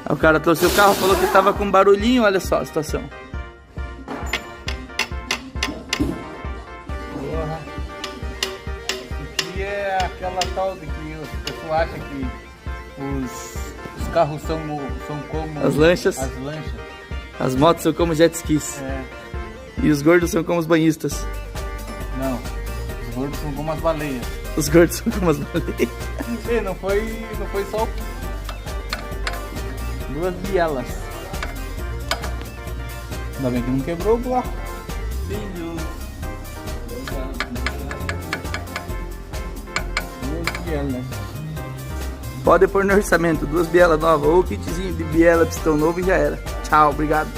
Aí o cara trouxe o carro, falou que tava com barulhinho, olha só a situação. Porra. Aqui é aquela tal de que o pessoal acha que os carros são como As lanchas. as lanchas. As motos são como jet skis. É, E os gordos são como os banhistas. não. Os gordos são como as baleias. Os gordos são como as baleias. E não foi só duas bielas. Ainda bem que não quebrou o bloco. Duas bielas. Pode pôr no orçamento, 2 bielas novas ou kitzinho de biela, pistão novo e já era. Tchau, obrigado.